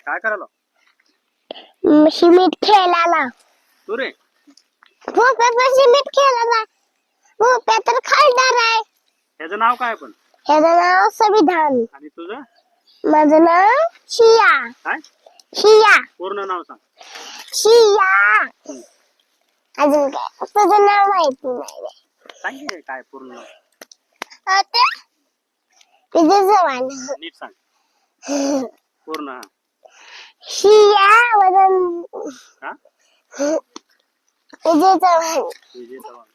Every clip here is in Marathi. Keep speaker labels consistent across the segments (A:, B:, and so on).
A: काय करायला
B: शिमिट खेळायला
A: तू रे
B: भोप्यात शिमिट खेळायला भोप्या तर खालदार आहे.
A: त्याचं नाव काय पण
B: ह्याचं नाव संविधान.
A: आणि तुझं
B: माझं नाव शिया.
A: काय
B: शिया
A: पूर्ण नाव सांग.
B: शिया. अजून काय तुझं नाव माहिती नाही
A: सांग की काय पूर्ण नाव.
B: तुझं जवान
A: नीट सांग पूर्ण. हा
B: शिया वजन
A: हा
B: तुझं जवान.
A: विजय चव्हाण.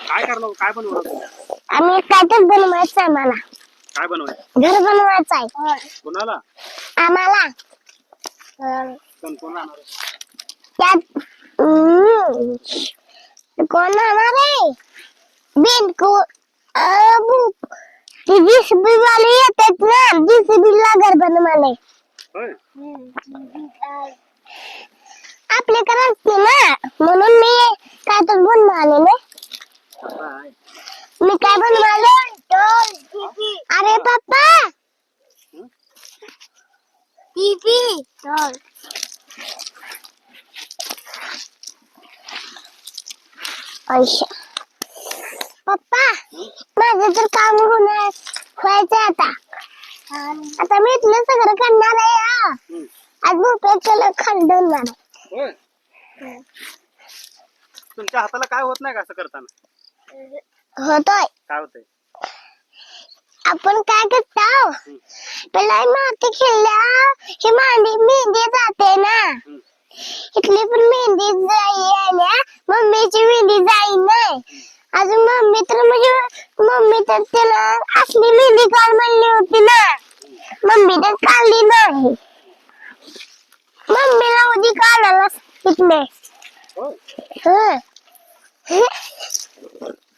A: काय करलो काय बनवलं
B: आम्ही कायतच बनवायचं आम्हाला.
A: काय बनवायचं
B: घर बनवायचं आहे
A: कुणाला
B: आम्हाला.
A: कोण राहणार
B: त्यात कोण राहणार आहे बिनकू ती जीसीबी वाले येतात ना जीसीबी ला घर बनवायला.
A: होय
B: आपल्याकडे असते ना म्हणून मी काय तर बनवाले.
A: काय
B: मी काय बनवाले अरे पप्पा टीव्ही पैसा पप्पा माझं तर काम होणार व्हायचं आता. आता मी इथलं सगळं करणार आहे. आज भोप्याचं खंडणार
A: होय तुमच्या हाताला काय होत नाही का असं करताना.
B: होतोय.
A: काय होतंय
B: आपण काय करतो पहिला माती खेळल्या ही मेहंदी जाते ना इथली पण मेहंदी जाई मम्मीची मेहंदी जाई नाही अजून मम्मी तर त्याला असली मेहंदी काढ म्हणली होती ना मम्मी तर काढली नाही. मम्मीला उदी काढायला तिथले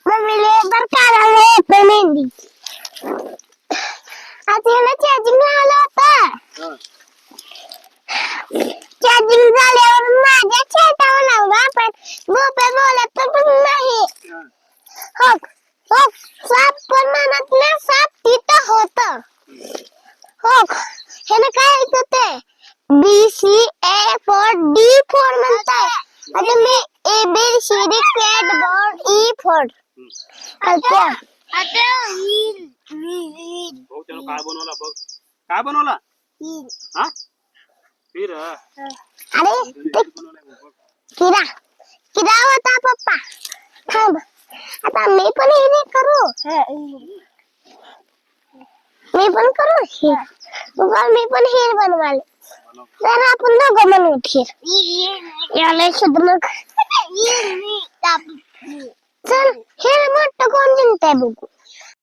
B: मम्मीला तर काढायला येत मेहंदी. आज याला चार्जिंग लावला होता. चार्जिंग झाल्यावर माझ्या छेटावर लावला पण भोप्या बोलत पण नाही. साप पण म्हणत ना साप तिथं होत. ह्यानं काय ऐकत ते BCA for D for म्हणताय. आता मी ABCD cat ball E for आता
A: भाऊ त्यानं काय बनवला बघ काय बनवला हा फिर
B: अरे किरा किरा होता पप्पा. थांब आता मी पण हे करू मी पण हेर बनवाले तर आपण दोघं बनवू खीर याला शुद्ध चल हेर मोठं कोण जिंकताय बघू.